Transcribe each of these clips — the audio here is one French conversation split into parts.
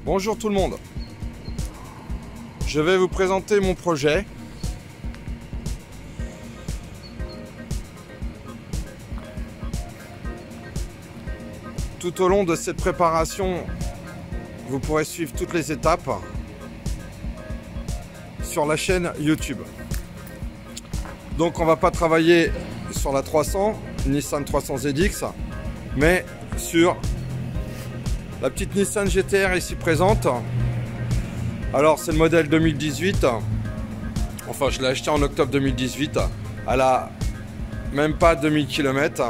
Bonjour tout le monde. Je vais vous présenter mon projet. Tout au long de cette préparation, vous pourrez suivre toutes les étapes sur la chaîne YouTube. Donc on va pas travailler sur la 300, Nissan 300 ZX, mais sur la petite Nissan GT-R ici présente. Alors c'est le modèle 2018. Enfin je l'ai acheté en octobre 2018. Elle a même pas 2000 km.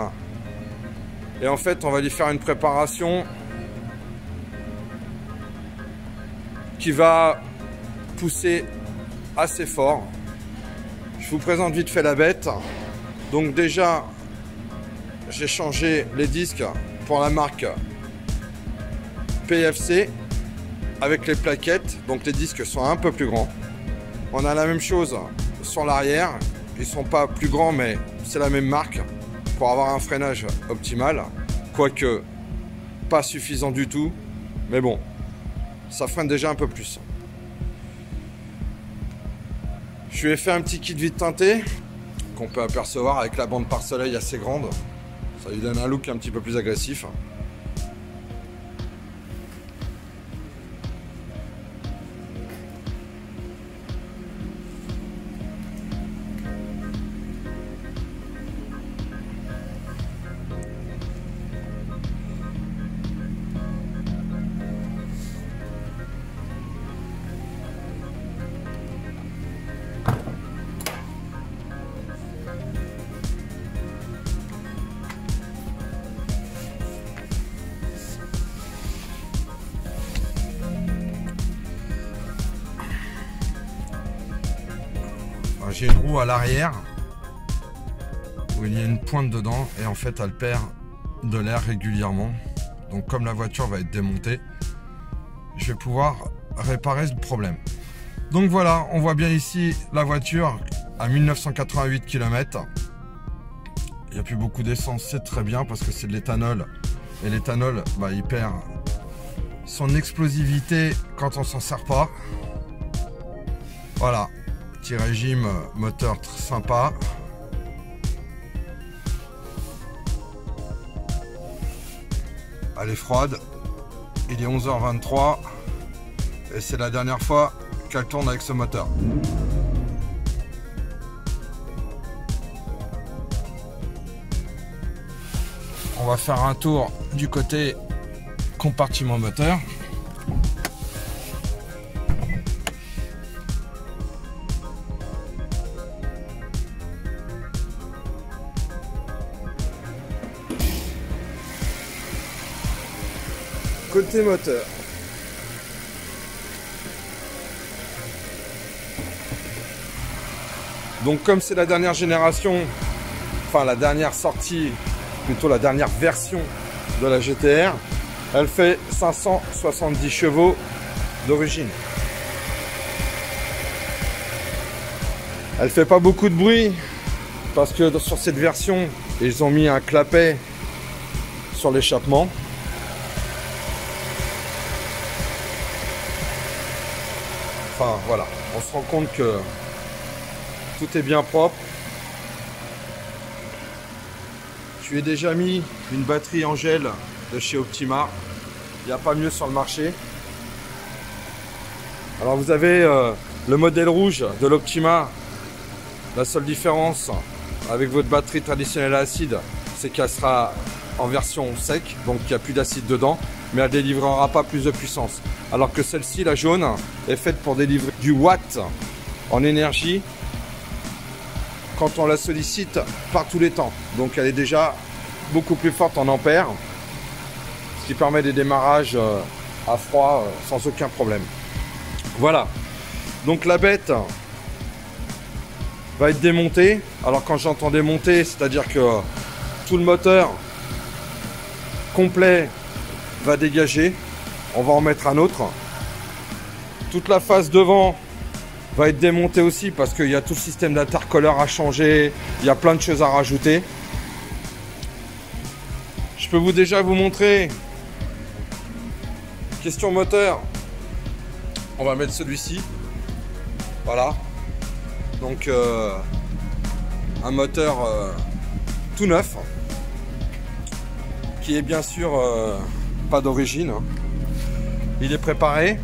Et en fait on va lui faire une préparation qui va pousser assez fort. Je vous présente vite fait la bête. Donc déjà j'ai changé les disques pour la marque PFC avec les plaquettes, donc les disques sont un peu plus grands. On a la même chose sur l'arrière, ils sont pas plus grands mais c'est la même marque pour avoir un freinage optimal, quoique pas suffisant du tout, mais bon, ça freine déjà un peu plus. Je lui ai fait un petit kit vide teinté qu'on peut apercevoir avec la bande pare-soleil assez grande, ça lui donne un look un petit peu plus agressif. J'ai une roue à l'arrière où il y a une pointe dedans et en fait elle perd de l'air régulièrement. Donc comme la voiture va être démontée, je vais pouvoir réparer ce problème. Donc voilà, on voit bien ici la voiture à 1988 km. Il n'y a plus beaucoup d'essence, c'est très bien parce que c'est de l'éthanol. Et l'éthanol, il perd son explosivité quand on s'en sert pas. Voilà. Petit régime moteur très sympa. Elle est froide. Il est 11h23 et c'est la dernière fois qu'elle tourne avec ce moteur. On va faire un tour du côté compartiment moteur. Côté moteur. Donc comme c'est la dernière génération, enfin la dernière sortie, plutôt la dernière version de la GT-R, elle fait 570 chevaux d'origine. Elle fait pas beaucoup de bruit parce que sur cette version, ils ont mis un clapet sur l'échappement. Enfin voilà, on se rend compte que tout est bien propre. Je lui ai déjà mis une batterie en gel de chez Optima. Il n'y a pas mieux sur le marché. Alors vous avez le modèle rouge de l'Optima. La seule différence avec votre batterie traditionnelle à acide, c'est qu'elle sera en version sec, donc il n'y a plus d'acide dedans, mais elle ne délivrera pas plus de puissance. Alors que celle-ci, la jaune, est faite pour délivrer du watt en énergie quand on la sollicite par tous les temps. Donc elle est déjà beaucoup plus forte en ampères, ce qui permet des démarrages à froid sans aucun problème. Voilà, donc la bête va être démontée. Alors quand j'entends démonter, c'est-à-dire que tout le moteur complet va dégager. On va en mettre un autre. Toute la face devant va être démontée aussi parce qu'il y a tout le système d'intercooleur à changer. Il y a plein de choses à rajouter. Je peux déjà vous montrer. Question moteur. On va mettre celui-ci. Voilà. Donc un moteur tout neuf. Qui est bien sûr pas d'origine. Il est préparé.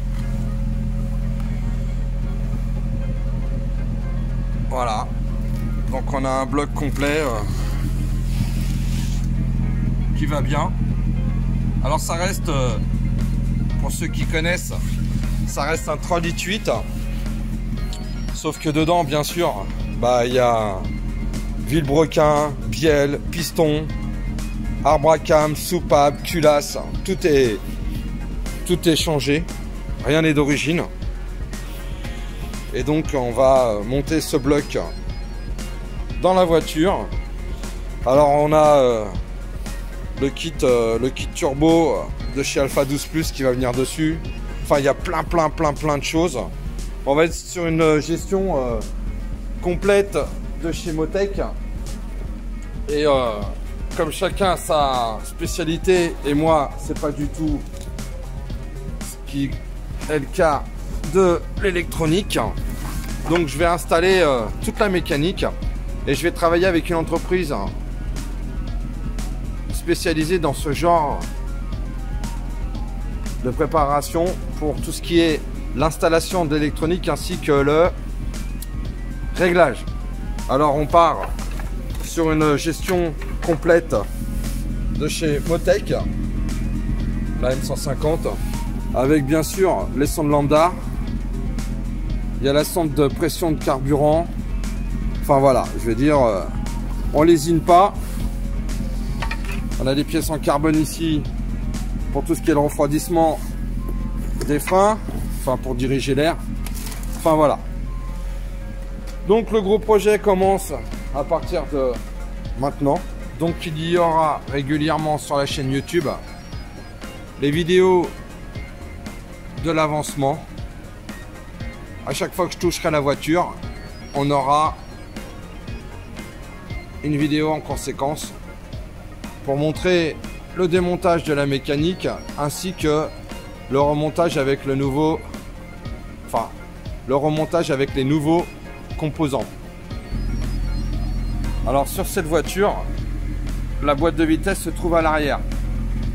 Voilà. Donc on a un bloc complet qui va bien. Alors ça reste, pour ceux qui connaissent, ça reste un 3,8 litres. Sauf que dedans, bien sûr, bah il y a vilebrequin, bielle, piston, arbre à cam, soupape, culasse, tout est changé, rien n'est d'origine. Et donc on va monter ce bloc dans la voiture. Alors on a le kit turbo de chez Alpha 12 Plus qui va venir dessus. Enfin il y a plein de choses. On va être sur une gestion complète de chez Motec. Et comme chacun a sa spécialité, et moi c'est pas du tout ce qui est le cas de l'électronique, donc je vais installer toute la mécanique et je vais travailler avec une entreprise spécialisée dans ce genre de préparation pour tout ce qui est l'installation de l'électronique ainsi que le réglage. Alors on part sur une gestion complète de chez Motec, la M150, avec bien sûr les sondes lambda. Il y a la sonde de pression de carburant. Enfin voilà, je vais dire, on lésine pas. On a des pièces en carbone ici pour tout ce qui est le refroidissement des freins, enfin pour diriger l'air. Enfin voilà. Donc le gros projet commence à partir de maintenant. Donc il y aura régulièrement sur la chaîne YouTube les vidéos de l'avancement. À chaque fois que je toucherai la voiture, on aura une vidéo en conséquence pour montrer le démontage de la mécanique ainsi que le remontage avec le nouveau, enfin le remontage avec les nouveaux composants. Alors sur cette voiture, la boîte de vitesse se trouve à l'arrière.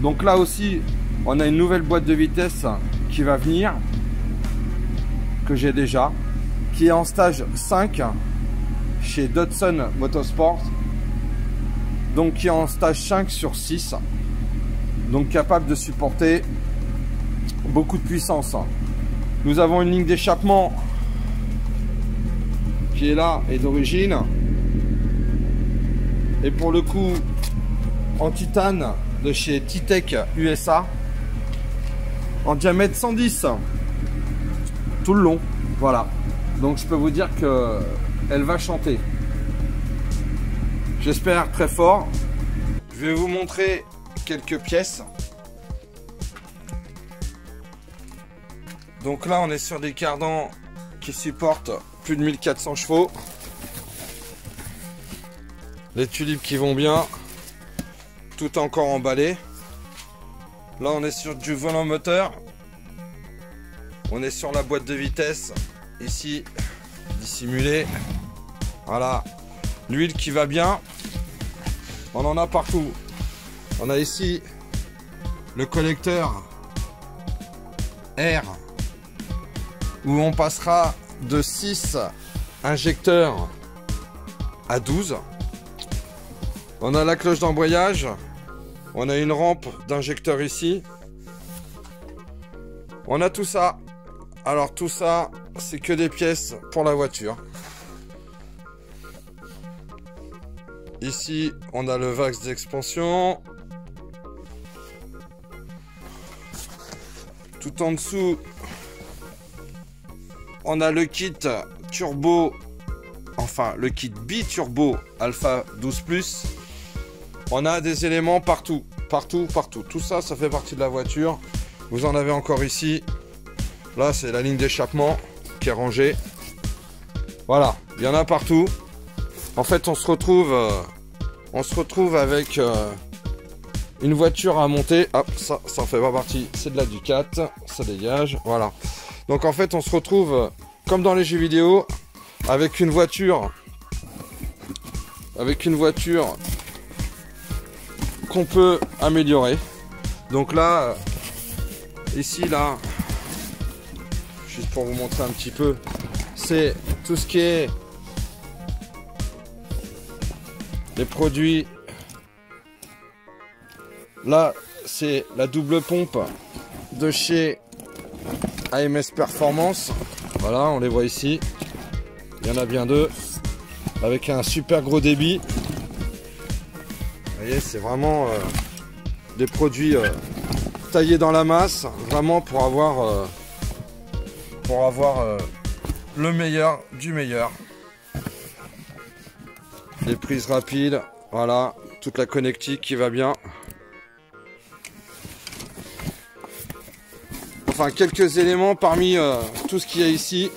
Donc là aussi, on a une nouvelle boîte de vitesse qui va venir, que j'ai déjà, qui est en stage 5 chez Datsun Motorsport. Donc qui est en stage 5 sur 6. Donc capable de supporter beaucoup de puissance. Nous avons une ligne d'échappement qui est là et d'origine. Et pour le coup, en titane de chez Titech USA, en diamètre 110 tout le long. Voilà. Donc je peux vous dire que elle va chanter. J'espère très fort. Je vais vous montrer quelques pièces. Donc là, on est sur des cardans qui supportent plus de 1400 chevaux. Les tulipes qui vont bien. Tout encore emballé. Là, on est sur du volant moteur. On est sur la boîte de vitesse. Ici, dissimulée. Voilà. L'huile qui va bien. On en a partout. On a ici le collecteur air où on passera de 6 injecteurs à 12. On a la cloche d'embrayage. On a une rampe d'injecteur ici. On a tout ça. Alors tout ça, c'est que des pièces pour la voiture. Ici, on a le vax d'expansion. Tout en dessous, on a le kit turbo, enfin le kit bi-turbo Alpha 12 Plus. On a des éléments partout, partout. Tout ça, ça fait partie de la voiture. Vous en avez encore ici. Là, c'est la ligne d'échappement qui est rangée. Voilà, il y en a partout. En fait, on se retrouve avec une voiture à monter. Hop, ça en fait pas partie. C'est de la Ducat, ça dégage. Voilà. Donc en fait on se retrouve comme dans les jeux vidéo avec une voiture qu'on peut améliorer. Donc là, ici là, juste pour vous montrer un petit peu, c'est tout ce qui est les produits. Là c'est la double pompe de chez AMS Performance. Voilà, on les voit ici. Il y en a bien deux. Avec un super gros débit. Vous voyez, c'est vraiment des produits taillés dans la masse. Vraiment pour avoir le meilleur du meilleur. Les prises rapides. Voilà, toute la connectique qui va bien. Enfin, quelques éléments parmi tout ce qu'il y a ici.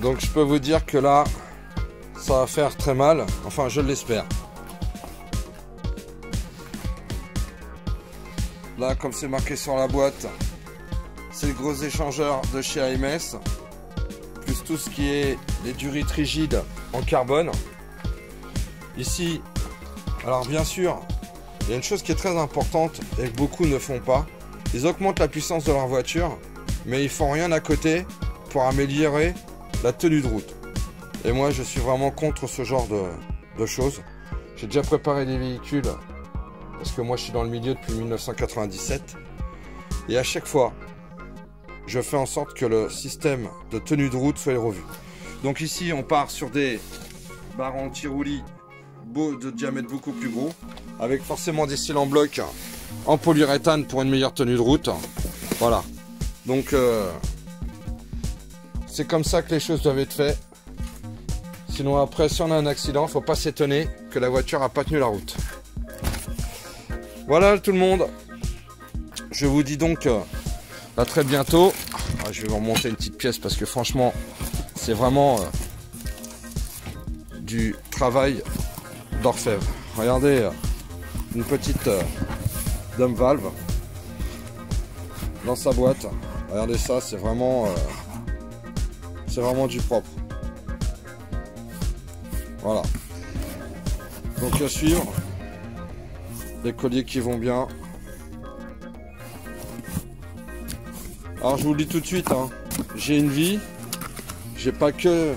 Donc je peux vous dire que là, ça va faire très mal. Enfin, je l'espère. Là, comme c'est marqué sur la boîte, c'est le gros échangeur de chez AMS. Plus tout ce qui est les durites rigides en carbone. Ici, alors bien sûr, il y a une chose qui est très importante et que beaucoup ne font pas. Ils augmentent la puissance de leur voiture, mais ils font rien à côté pour améliorer la tenue de route. Et moi, je suis vraiment contre ce genre de choses. J'ai déjà préparé des véhicules, parce que moi, je suis dans le milieu depuis 1997. Et à chaque fois, je fais en sorte que le système de tenue de route soit revu. Donc ici, on part sur des barres anti-roulis de diamètre beaucoup plus gros, avec forcément des cils en bloc en polyuréthane pour une meilleure tenue de route. Voilà. Donc c'est comme ça que les choses doivent être faites. Sinon après, si on a un accident, faut pas s'étonner que la voiture a pas tenu la route. Voilà tout le monde. Je vous dis donc à très bientôt. Je vais vous remonter une petite pièce parce que franchement, c'est vraiment du travail d'orfèvre. Regardez, une petite dump valve dans sa boîte. Regardez ça, c'est vraiment du propre. Voilà. Donc à suivre. Les colliers qui vont bien. Alors je vous le dis tout de suite, hein, j'ai une vie. J'ai pas que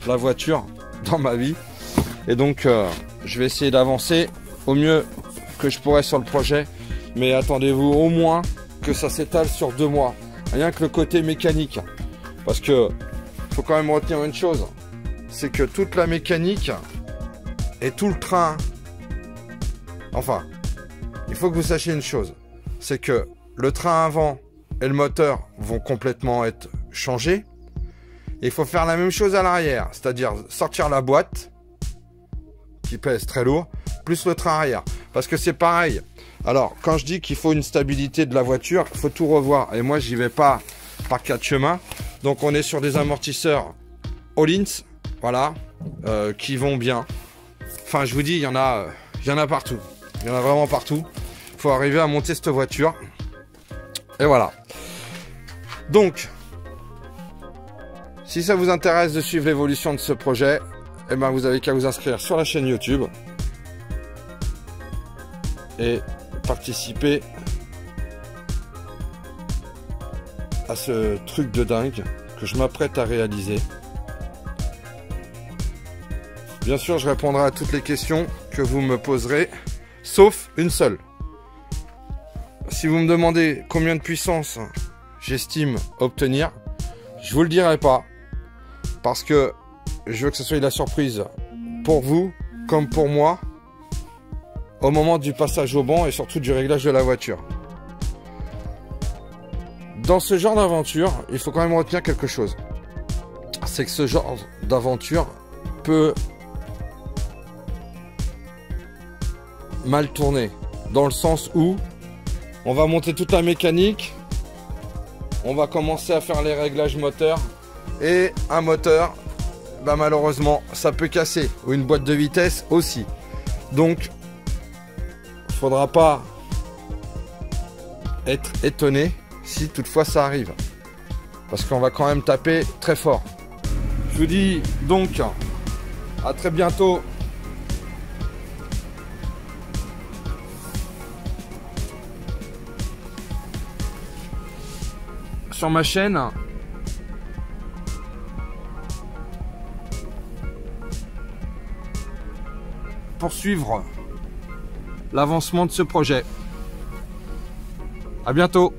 la voiture dans ma vie. Et donc je vais essayer d'avancer au mieux que je pourrai sur le projet. Mais attendez-vous au moins que ça s'étale sur 2 mois. Rien que le côté mécanique. Parce que faut quand même retenir une chose. C'est que toute la mécanique et tout le train. Enfin, il faut que vous sachiez une chose. C'est que le train avant et le moteur vont complètement être changés. Et il faut faire la même chose à l'arrière. C'est-à-dire sortir la boîte qui pèse très lourd, plus le train arrière. Parce que c'est pareil. Alors, quand je dis qu'il faut une stabilité de la voiture, il faut tout revoir. Et moi, j'y vais pas par 4 chemins. Donc, on est sur des amortisseurs Öhlins, voilà, qui vont bien. Enfin, je vous dis, il y en a partout. Il y en a vraiment partout. Il faut arriver à monter cette voiture. Et voilà. Donc, si ça vous intéresse de suivre l'évolution de ce projet, eh ben, vous avez qu'à vous inscrire sur la chaîne YouTube. Et participer à ce truc de dingue que je m'apprête à réaliser. Bien sûr, je répondrai à toutes les questions que vous me poserez, sauf une seule. Si vous me demandez combien de puissance j'estime obtenir, je vous le dirai pas, parce que je veux que ce soit la surprise pour vous comme pour moi au moment du passage au banc et surtout du réglage de la voiture. Dans ce genre d'aventure, il faut quand même retenir quelque chose. C'est que ce genre d'aventure peut mal tourner. Dans le sens où on va monter toute la mécanique, on va commencer à faire les réglages moteurs et un moteur, bah malheureusement, ça peut casser. Ou une boîte de vitesse aussi. Donc, faudra pas être étonné si toutefois ça arrive. Parce qu'on va quand même taper très fort. Je vous dis donc à très bientôt. Sur ma chaîne. Pour suivre l'avancement de ce projet. À bientôt.